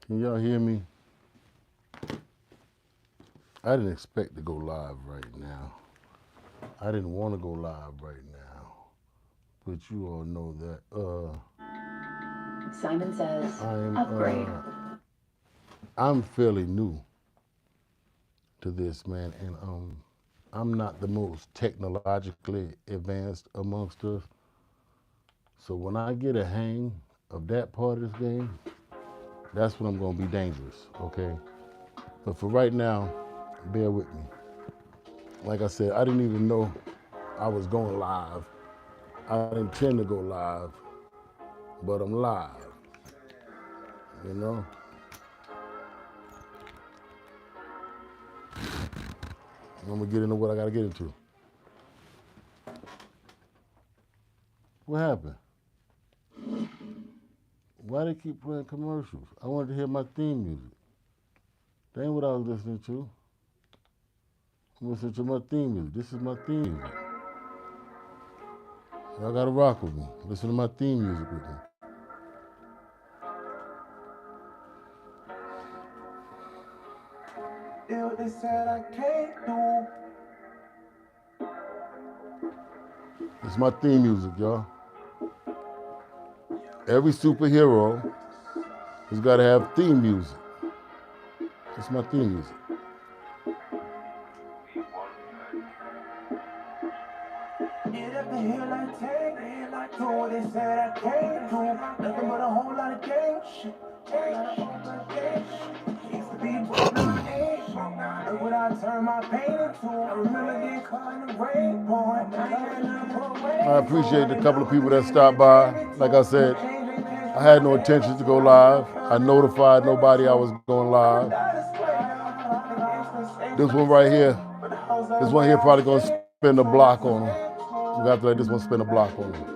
Can y'all hear me? I didn't expect to go live right now. I didn't want to go live right now. But you all know that Simon says, upgrade. I'm fairly new to this, man, and I'm not the most technologically advanced amongst us. So when I get a hang of that part of this game, that's when I'm gonna be dangerous, okay? But for right now, bear with me. Like I said, I didn't even know I was going live. I didn't intend to go live, but I'm live, you know? I'm gonna get into what I gotta get into. What happened? Why they keep playing commercials? I wanted to hear my theme music. That ain't what I was listening to. I'm listening to my theme music. This is my theme music. Y'all gotta rock with me. Listen to my theme music with me. They said I can't do. It's my theme music, y'all. Every superhero has got to have theme music. It's my theme music. Get up the hill I take, do what they said I can't do. Nothing but a whole lot of gang shit. Used to be broke, now I ain't broke. Look what I turned my pain into. I remember getting caught in the rain pouring. I appreciate the couple of people that stopped by. Like I said, I had no intentions to go live. I notified nobody I was going live. This one right here, this one here probably gonna spin a block on them. We got to let this one spin a block on them.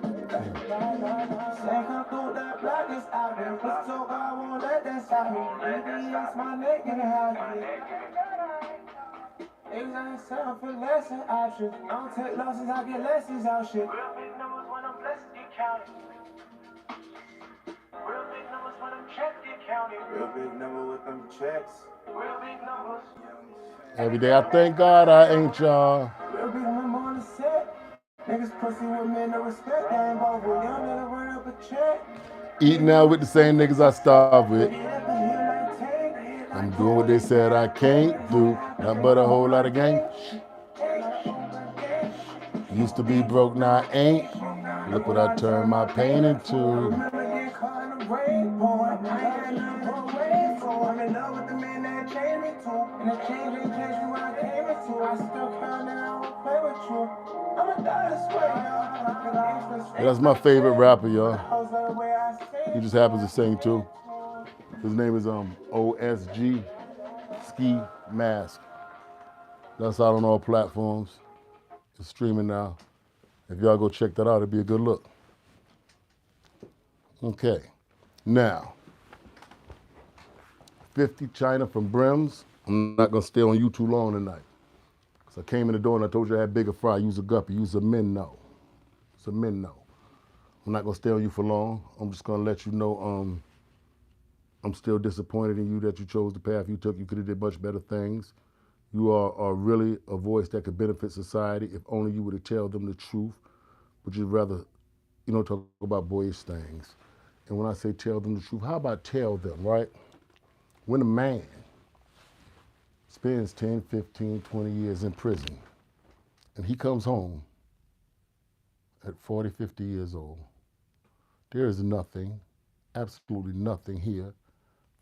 For lesser options. I don't take losses, I get lessons out shit. Real big numbers when I'm blessed get counted. Real big numbers when them checks get counted. Real big number with them checks. Real big numbers. Every day I thank God I ain't y'all. Real big number on the set. Niggas pussy with men no respect. I ain't involved with young nigga run up a check. Eating now with the same niggas I starved with. I'm doing what they said I can't do. Nothing but a whole lot of gang. Used to be broke, now I ain't. Look what I turned my pain into. That's my favorite rapper, y'all. He just happens to sing too. His name is OSG Ski Mask. That's out on all platforms. It's streaming now. If y'all go check that out, it'd be a good look. Okay. Now, 50 China from Brims. I'm not gonna stay on you too long tonight. Cause I came in the door and I told you I had bigger fry. Use a guppy, use a minnow. It's a minnow. I'm not gonna stay on you for long. I'm just gonna let you know I'm still disappointed in you that you chose the path you took. You could have did much better things. You are really a voice that could benefit society if only you were to tell them the truth, but you'd rather, talk about boyish things. And when I say tell them the truth, how about tell them, right? When a man spends 10, 15, 20 years in prison and he comes home at 40, 50 years old, there is nothing, absolutely nothing here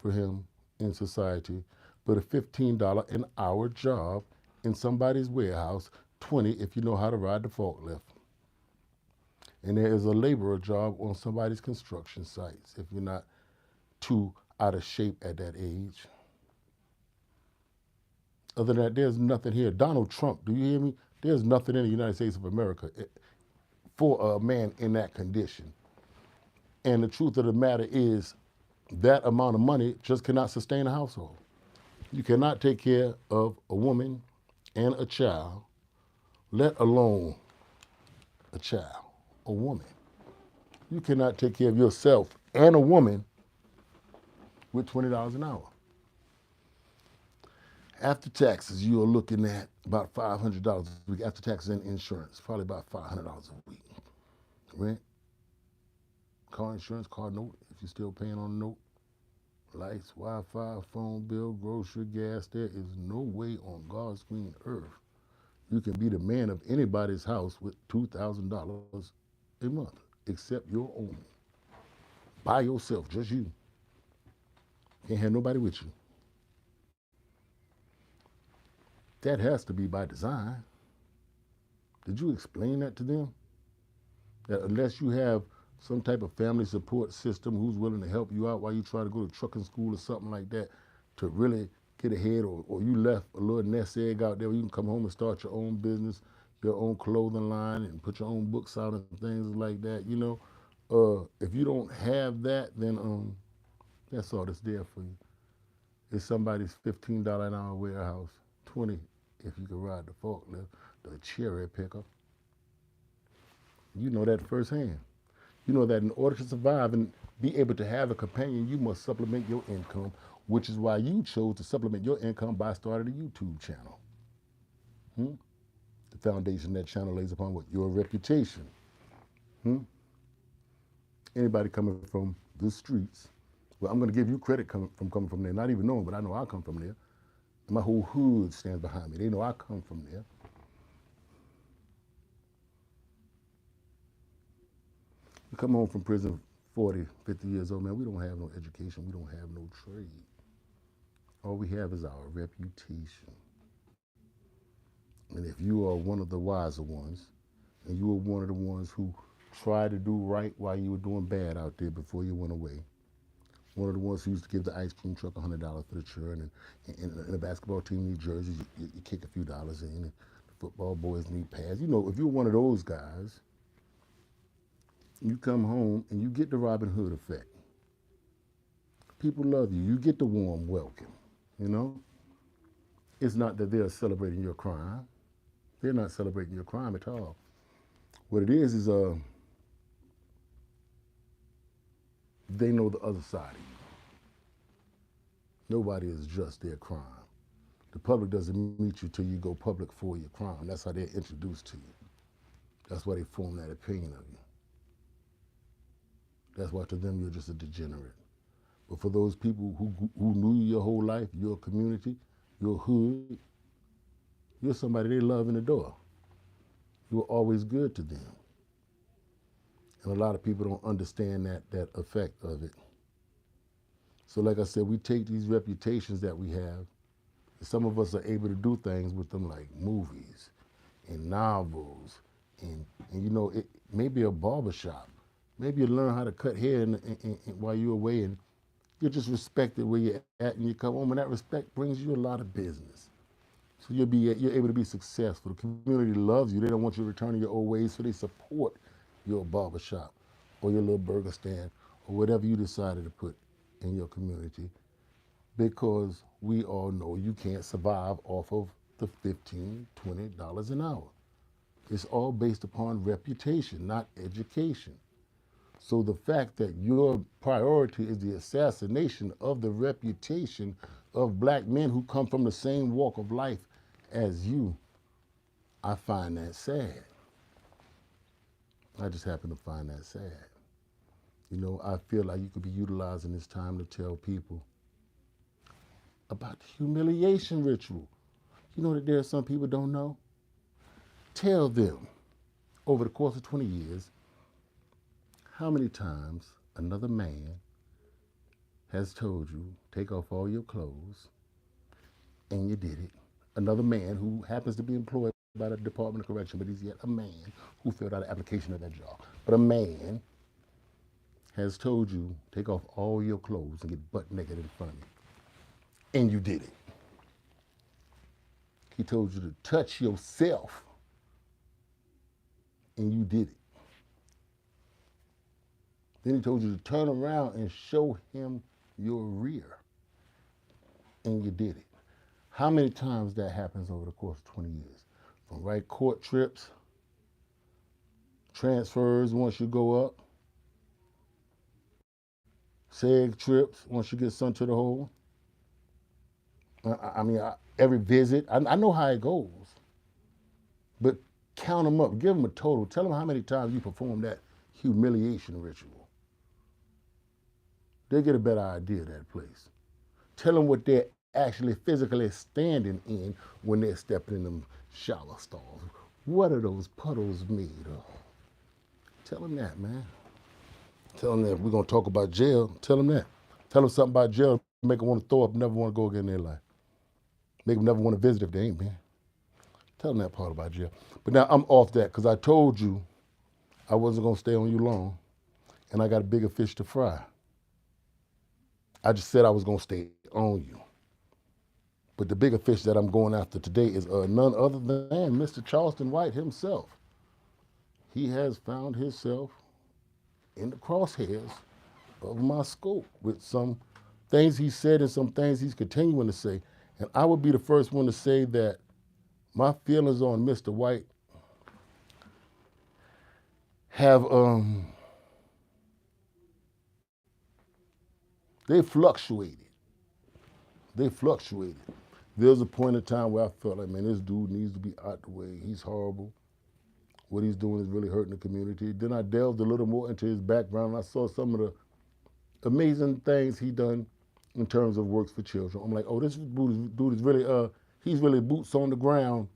for him in society but a $15 an hour job in somebody's warehouse, 20 if you know how to ride the forklift. And there is a laborer job on somebody's construction sites if you're not too out of shape at that age. Other than that, there's nothing here. Donald Trump, do you hear me? There's nothing in the United States of America for a man in that condition. And the truth of the matter is that amount of money just cannot sustain a household. You cannot take care of a woman and a child, let alone a child, a woman. You cannot take care of yourself and a woman with $20 an hour. After taxes, you are looking at about $500 a week. After taxes and insurance, probably about $500 a week. Rent, car insurance, car note, if you're still paying on a note, lights, Wi-Fi, phone bill, grocery, gas. There is no way on God's green earth you can be the man of anybody's house with $2,000 a month, except your own. By yourself, just you. Can't have nobody with you. That has to be by design. Did you explain that to them? That unless you have some type of family support system who's willing to help you out while you try to go to trucking school or something like that to really get ahead, or you left a little nest egg out there where you can come home and start your own business, your own clothing line, and put your own books out and things like that, if you don't have that, then that's all that's there for you. It's somebody's $15 an hour warehouse, 20 if you can ride the forklift, the cherry picker. You know that firsthand. You know that in order to survive and be able to have a companion, you must supplement your income, which is why you chose to supplement your income by starting a YouTube channel. The foundation that channel lays upon what? Your reputation. Anybody coming from the streets, well, I'm going to give you credit coming from there, not even knowing, but I know I come from there. And my whole hood stands behind me. They know I come from there. We come home from prison 40, 50 years old, man, we don't have no education. We don't have no trade. All we have is our reputation. And if you are one of the wiser ones, and you were one of the ones who tried to do right while you were doing bad out there before you went away, one of the ones who used to give the ice cream truck $100 for the churn, and in a basketball team in New Jersey, you kick a few dollars in, and the football boys need pads. If you're one of those guys, you come home and you get the Robin Hood effect. People love you. You get the warm welcome, It's not that they're celebrating your crime. They're not celebrating your crime at all. What it is they know the other side of you. Nobody is just their crime. The public doesn't meet you till you go public for your crime. That's how they're introduced to you. That's why they form that opinion of you. That's why to them you're just a degenerate. But for those people who knew you your whole life, your community, your hood, you're somebody they love and adore. You were always good to them. And a lot of people don't understand that effect of it. So like I said, we take these reputations that we have, and some of us are able to do things with them like movies and novels and it maybe a barbershop. Maybe you learn how to cut hair while you're away, and you're just respected where you're at, and you come home, and that respect brings you a lot of business. So you're able to be successful. The community loves you. They don't want you to return to your old ways, so they support your barbershop or your little burger stand or whatever you decided to put in your community, because we all know you can't survive off of the $15, $20 an hour. It's all based upon reputation, not education. So the fact that your priority is the assassination of the reputation of black men who come from the same walk of life as you, I find that sad. I just happen to find that sad. I feel like you could be utilizing this time to tell people about the humiliation ritual. You know that there are some people don't know? Tell them, over the course of 20 years, how many times another man has told you, take off all your clothes, and you did it. Another man who happens to be employed by the Department of Correction, but he's yet a man who filled out an application of that job. But a man has told you, take off all your clothes and get butt naked in front of me. And you did it. He told you to touch yourself, and you did it. Then he told you to turn around and show him your rear, and you did it. How many times that happens over the course of 20 years? From court trips, transfers once you go up, seg trips once you get sent to the hole. Every visit, I know how it goes. But count them up, give them a total. Tell them how many times you perform that humiliation ritual. They'll get a better idea of that place. Tell them what they're actually physically standing in when they're stepping in them shower stalls. What are those puddles made of? Tell them that, man. Tell them that. If we're going to talk about jail, tell them that. Tell them something about jail, make them want to throw up, never want to go again in their life. Make them never want to visit if they ain't been. Tell them that part about jail. But now I'm off that because I told you I wasn't going to stay on you long, and I got a bigger fish to fry. I just said I was going to stay on you. But the bigger fish that I'm going after today is none other than Mr. Charleston White himself. He has found himself in the crosshairs of my scope with some things he said and some things he's continuing to say. And I would be the first one to say that my feelings on Mr. White have, they fluctuated. There was a point in time where I felt like, man, this dude needs to be out the way. He's horrible. What he's doing is really hurting the community. Then I delved a little more into his background, and I saw some of the amazing things he done in terms of works for children. I'm like, oh, this dude is really, he's really boots on the ground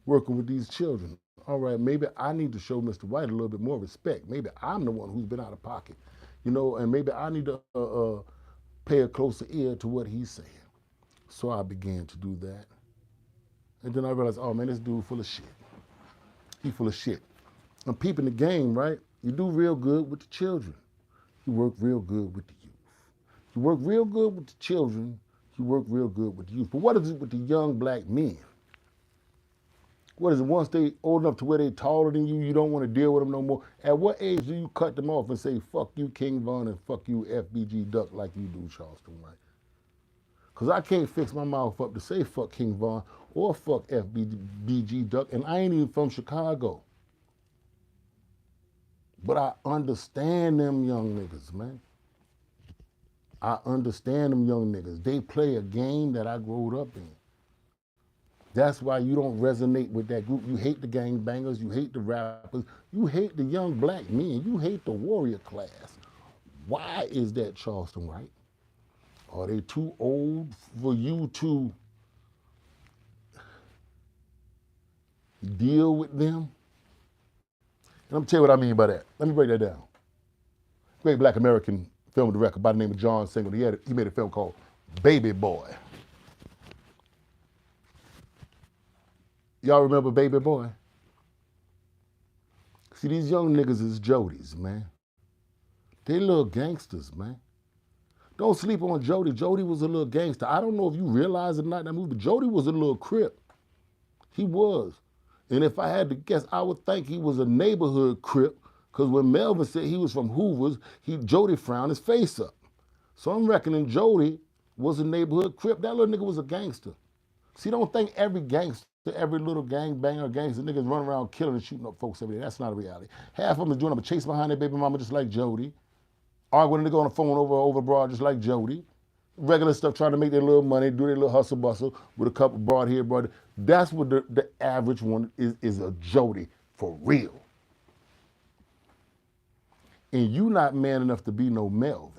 working with these children. All right, maybe I need to show Mr. White a little bit more respect. Maybe I'm the one who's been out of pocket, and maybe I need to pay a closer ear to what he's saying. So I began to do that. And then I realized, oh man, this dude full of shit. He full of shit. I'm peeping the game, right? You do real good with the children. You work real good with the youth. You work real good with the children. You work real good with the youth. But what is it with the young black men? What is it, once they old enough to where they taller than you, you don't want to deal with them no more? At what age do you cut them off and say, fuck you, King Von, and fuck you, FBG Duck, like you do, Charleston White? Because I can't fix my mouth up to say fuck King Von or fuck FBG Duck, and I ain't even from Chicago. But I understand them young niggas, man. I understand them young niggas. They play a game that I growed up in. That's why you don't resonate with that group. You hate the gangbangers, you hate the rappers, you hate the young black men, you hate the warrior class. Why is that, Charleston White? Are they too old for you to deal with them? And I'm gonna tell you what I mean by that. Let me break that down. Great black American film director by the name of John Singer. He made a film called Baby Boy. Y'all remember Baby Boy? See, these young niggas is Jodies, man. They little gangsters, man. Don't sleep on Jody. Jody was a little gangster. I don't know if you realize it or not in that movie, but Jody was a little crip. He was. And if I had to guess, I would think he was a neighborhood crip, because when Melvin said he was from Hoover's, Jody frowned his face up. So I'm reckoning Jody was a neighborhood crip. That little nigga was a gangster. See, don't think every gangster, every little gangbanger or gangster niggas run around killing and shooting up folks every day. That's not a reality. Half of them is doing up a chase behind their baby mama just like Jody. Arguing with a nigga on the phone over broad just like Jody. Regular stuff, trying to make their little money, do their little hustle bustle with a couple broad here, broad there. That's what the average one is a Jody for real. And you not man enough to be no Melvin.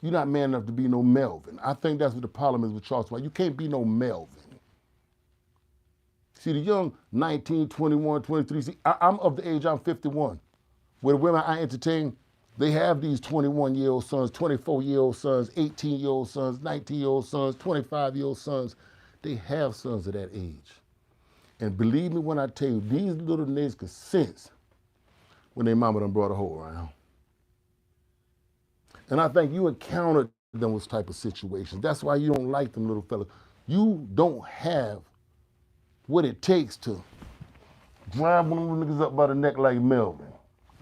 You're not man enough to be no Melvin. I think that's what the problem is with Charleston White. You can't be no Melvin. See, the young 19, 21, 23, see, I'm of the age, I'm 51. Where the women I entertain, they have these 21-year-old sons, 24-year-old sons, 18-year-old sons, 19-year-old sons, 25-year-old sons. They have sons of that age. And believe me when I tell you, these little niggas could sense when their mama done brought a hoe around. And I think you encountered those type of situations. That's why you don't like them little fellas. You don't have what it takes to grab one of them niggas up by the neck like Melvin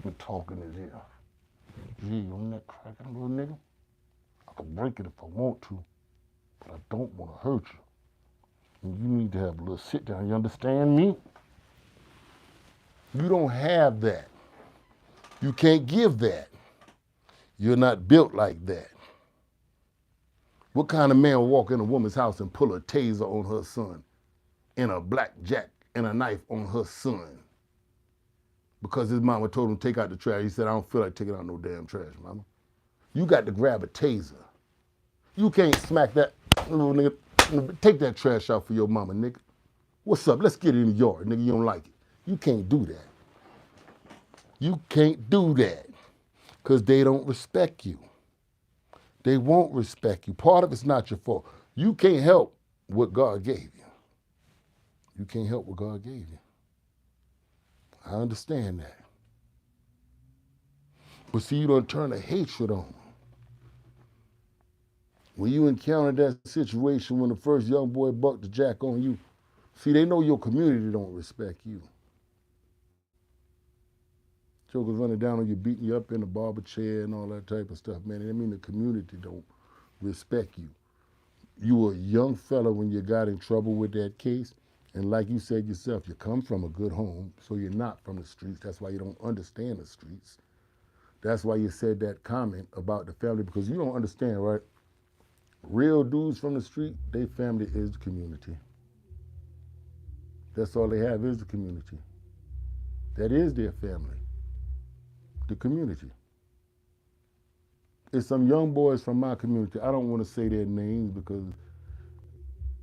and talk in his ear. Gee, your neck cracking, little nigga. I can break it if I want to, but I don't want to hurt you. And you need to have a little sit down. You understand me? You don't have that. You can't give that. You're not built like that. What kind of man will walk in a woman's house and pull a taser on her son and a blackjack and a knife on her son? Because his mama told him to take out the trash. He said, I don't feel like taking out no damn trash, mama. You got to grab a taser. You can't smack that little nigga. Take that trash out for your mama, nigga. What's up? Let's get it in the yard, nigga. You don't like it. You can't do that. You can't do that because they don't respect you. They won't respect you. Part of it's not your fault. You can't help what God gave you. You can't help what God gave you. I understand that. But see, you don't turn a hatred on. When you encounter that situation when the first young boy bucked the jack on you, see, they know your community don't respect you. Jokers running down on you, beating you up in the barber chair and all that type of stuff, man. And I mean the community don't respect you. You were a young fella when you got in trouble with that case. And like you said yourself, you come from a good home, so you're not from the streets. That's why you don't understand the streets. That's why you said that comment about the family, because you don't understand, right? Real dudes from the street, their family is the community. That's all they have is the community. That is their family, the community. It's some young boys from my community. I don't want to say their names because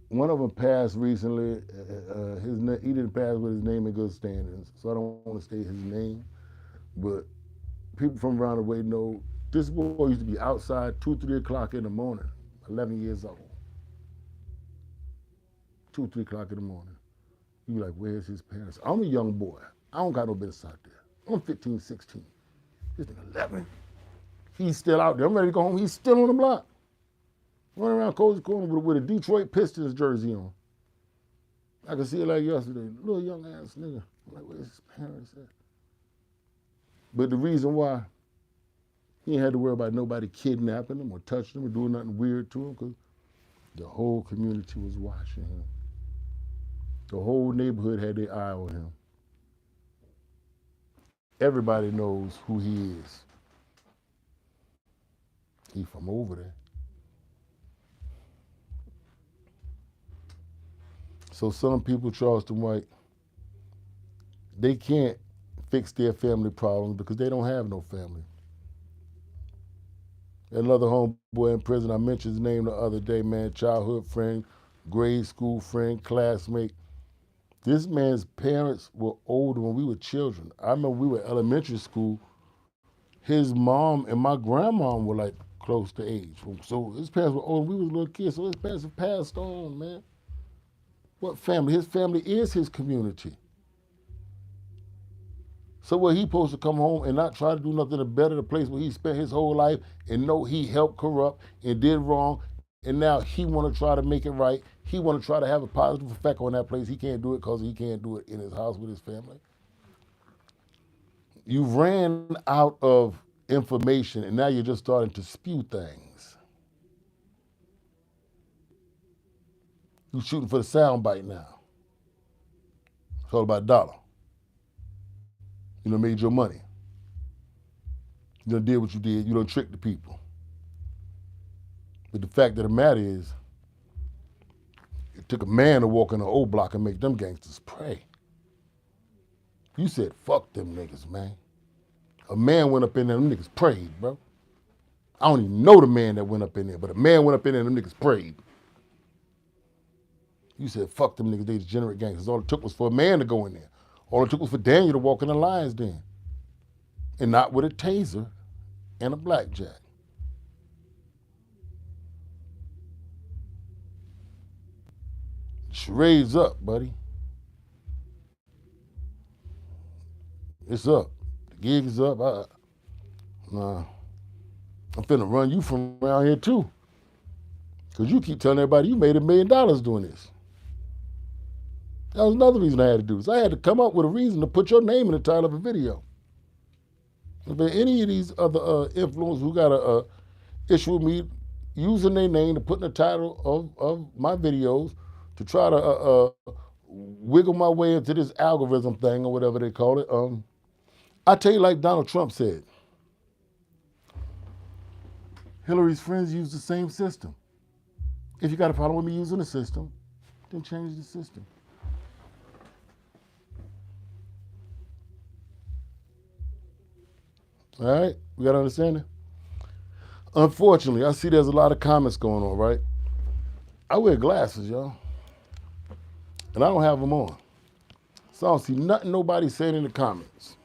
one of them passed recently. He didn't pass with his name in good standings, so I don't want to state his name. But people from around the way know this boy used to be outside 2, 3 o'clock in the morning, 11 years old. 2, 3 o'clock in the morning. You be like, where's his parents? I'm a young boy. I don't got no business out there. I'm 15, 16. This nigga 11. He's still out there. I'm ready to go home. He's still on the block. Running around Cozy Corner with a Detroit Pistons jersey on. I could see it like yesterday. Little young ass nigga. I'm like, where's his parents at? But the reason why he ain't had to worry about nobody kidnapping him or touching him or doing nothing weird to him, because the whole community was watching him. The whole neighborhood had their eye on him. Everybody knows who he is. He from over there. So some people, Charleston White, they can't fix their family problems because they don't have no family. Another homeboy in prison, I mentioned his name the other day, man, childhood friend, grade school friend, classmate. This man's parents were older when we were children. I remember we were elementary school. His mom and my grandma were like close to age. So his parents were old. We was little kids, so his parents have passed on, man. What family? His family is his community. So what, he supposed to come home and not try to do nothing to better the place where he spent his whole life and know he helped corrupt and did wrong, and now he want to try to make it right. He want to try to have a positive effect on that place. He can't do it because he can't do it in his house with his family. You ran out of information and now you're just starting to spew things. You're shooting for the soundbite now. It's all about dollar. You done made your money. You done did what you did. You done tricked the people. But the fact of the matter is, it took a man to walk in an old block and make them gangsters pray. You said, fuck them niggas, man. A man went up in there, them niggas prayed, bro. I don't even know the man that went up in there, but a man went up in there and them niggas prayed. You said, fuck them niggas, they degenerate gangsters. All it took was for a man to go in there. All it took was for Daniel to walk in the lion's den. And not with a taser and a blackjack. Charade's up, buddy. It's up. The gig is up. I'm finna run you from around here too. Because you keep telling everybody you made $1 million doing this. That was another reason I had to do this. I had to come up with a reason to put your name in the title of a video. If there any of these other influencers who got a issue with me using their name to put in the title of my videos to try to wiggle my way into this algorithm thing or whatever they call it, I tell you like Donald Trump said, Hillary's friends use the same system. If you got a problem with me using the system, then change the system. All right? We got to understand it? Unfortunately, I see there's a lot of comments going on, right? I wear glasses, y'all, and I don't have them on. So I don't see nothing nobody saying in the comments.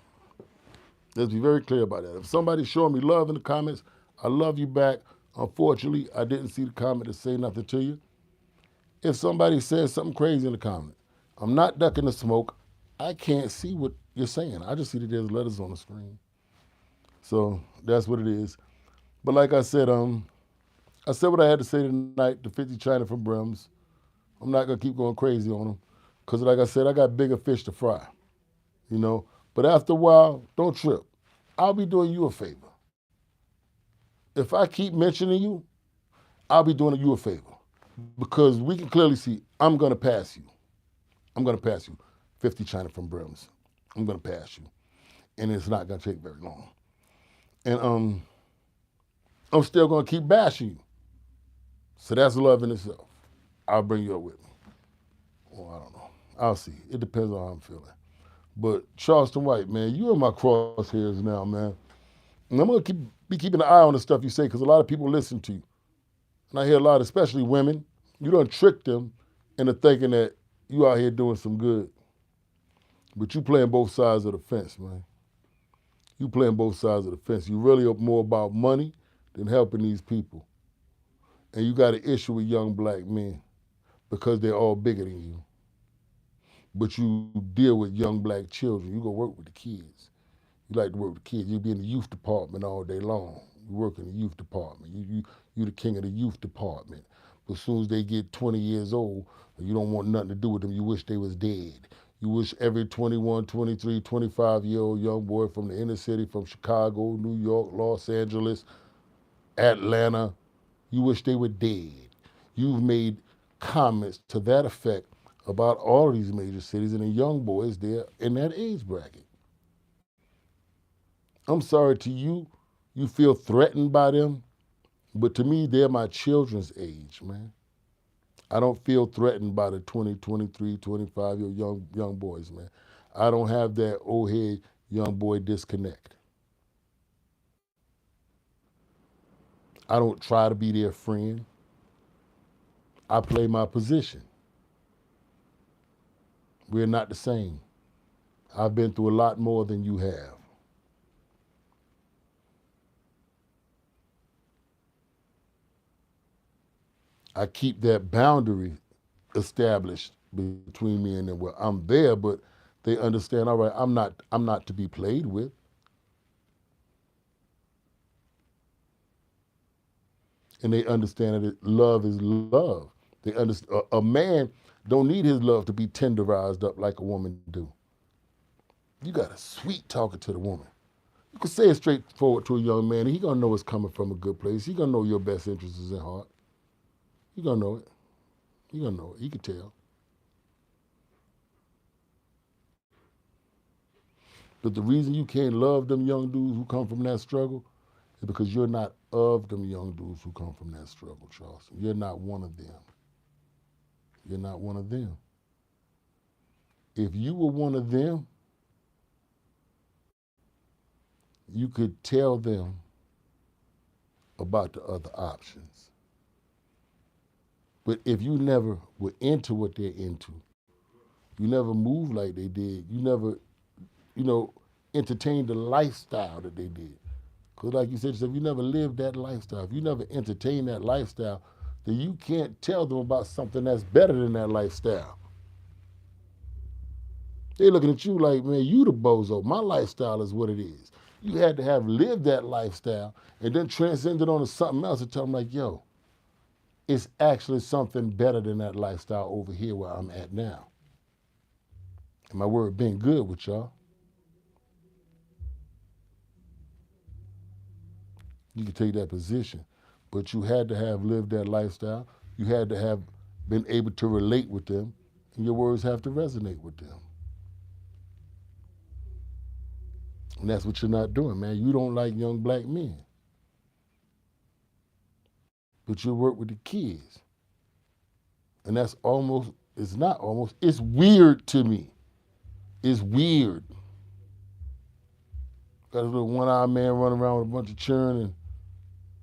Let's be very clear about that. If somebody's showing me love in the comments, I love you back. Unfortunately, I didn't see the comment to say nothing to you. If somebody says something crazy in the comment, I'm not ducking the smoke. I can't see what you're saying. I just see that there's letters on the screen. So that's what it is. But like I said what I had to say tonight to 50 China from Brims. I'm not going to keep going crazy on them. Because like I said, I got bigger fish to fry. You know? But after a while, don't trip. I'll be doing you a favor. If I keep mentioning you, I'll be doing you a favor. Because we can clearly see I'm going to pass you. I'm going to pass you. 50 China from Brims. I'm going to pass you. And it's not going to take very long. And I'm still going to keep bashing you. So that's love in itself. I'll bring you up with me. Well, I don't know. I'll see. It depends on how I'm feeling. But Charleston White, man, you in my crosshairs now, man. And I'm going to be keeping an eye on the stuff you say because a lot of people listen to you. And I hear a lot, especially women, you done trick them into thinking that you out here doing some good. But you playing both sides of the fence, man. You playing both sides of the fence. You really are more about money than helping these people. And you got an issue with young black men because they're all bigger than you. But you deal with young black children. You go work with the kids. You like to work with the kids. You be in the youth department all day long. You work in the youth department. You the king of the youth department. But as soon as they get 20 years old, you don't want nothing to do with them. You wish they was dead. You wish every 21, 23, 25-year-old young boy from the inner city, from Chicago, New York, Los Angeles, Atlanta, you wish they were dead. You've made comments to that effect about all of these major cities and the young boys there in that age bracket. I'm sorry to you, you feel threatened by them, but to me, they're my children's age, man. I don't feel threatened by the 20, 23, 25-year young boys, man. I don't have that old head young boy disconnect. I don't try to be their friend. I play my position. We're not the same. I've been through a lot more than you have. I keep that boundary established between me and them. Well, I'm there, but they understand, all right, I'm not to be played with. And they understand that love is love. They understand a man don't need his love to be tenderized up like a woman do. You got a sweet talking to the woman. You can say it straightforward to a young man, and he gonna know it's coming from a good place. He gonna know your best interest is in heart. He gonna know it. He gonna know it. He can tell. But the reason you can't love them young dudes who come from that struggle is because you're not of them young dudes who come from that struggle, Charleston. You're not one of them. You're not one of them. If you were one of them, you could tell them about the other options. But if you never were into what they're into, you never moved like they did, you never, entertained the lifestyle that they did. Because like you said, if you never lived that lifestyle, if you never entertained that lifestyle, then you can't tell them about something that's better than that lifestyle. They're looking at you like, man, you the bozo. My lifestyle is what it is. You had to have lived that lifestyle and then transcended on to something else and tell them like, yo, it's actually something better than that lifestyle over here where I'm at now. And my word being good with y'all. You can take that position, but you had to have lived that lifestyle. You had to have been able to relate with them, and your words have to resonate with them. And that's what you're not doing, man. You don't like young black men. but you work with the kids. And that's almost, it's not almost, it's weird to me. It's weird. Got a little one-eyed man running around with a bunch of children,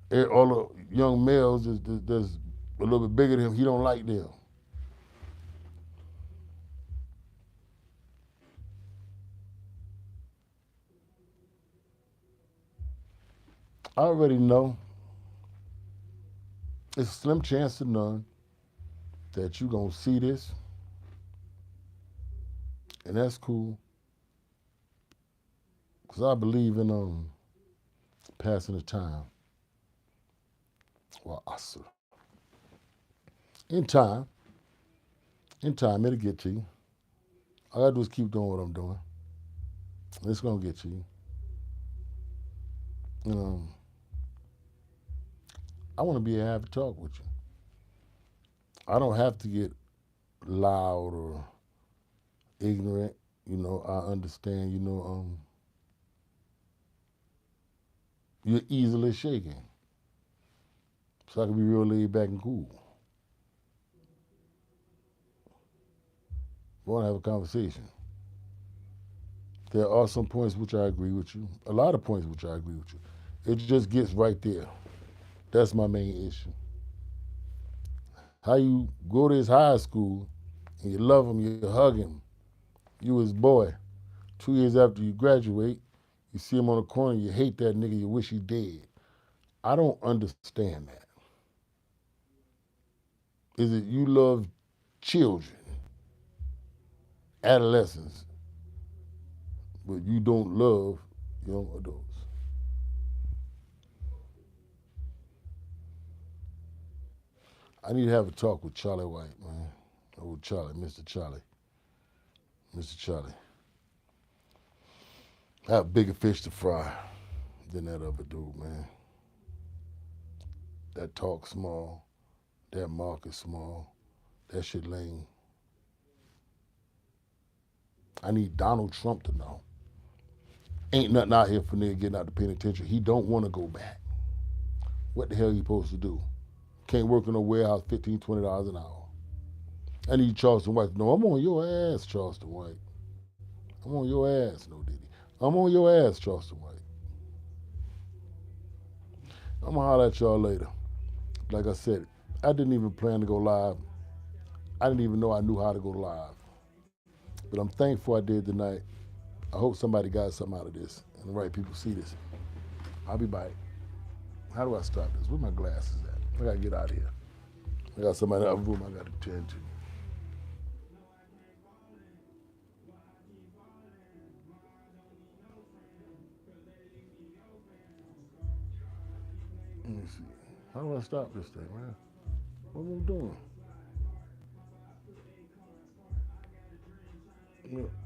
and all the young males that's a little bit bigger than him, he don't like them. I already know it's a slim chance to none that you're going to see this, and that's cool. Because I believe in passing the time. Well, asa. In time, it'll get to you. All I gotta do is keep doing what I'm doing. It's gonna get to you. I want to be able to have a talk with you. I don't have to get loud or ignorant. I understand. You're easily shaken, so I can be real laid back and cool. I want to have a conversation. There are some points which I agree with you. A lot of points which I agree with you. It just gets right there. That's my main issue. How you go to his high school and you love him, you hug him, you his boy. 2 years after you graduate, you see him on the corner, you hate that nigga, you wish he dead. I don't understand that. Is it you love children, adolescents, but you don't love young adults? I need to have a talk with Charlie White, man. Oh, Charlie, Mr. Charlie. Mr. Charlie. I have bigger fish to fry than that other dude, man. That talk small, that market small, that shit lame. I need Donald Trump to know. Ain't nothing out here for nigga getting out the penitentiary. He don't want to go back. What the hell he supposed to do? Can't work in a warehouse $15, $20 an hour. I need Charleston White to know, I'm on your ass, Charleston White. I'm on your ass, no Diddy. I'm on your ass, Charleston White. I'm going to holler at y'all later. Like I said, I didn't even plan to go live. I didn't even know I knew how to go live. But I'm thankful I did tonight. I hope somebody got something out of this and the right people see this. I'll be back. How do I stop this? Where my glasses at? I got to get out of here. I got somebody in the other room I got to attend to. Let me see. How do I stop this thing, man? What am I doing? Yeah.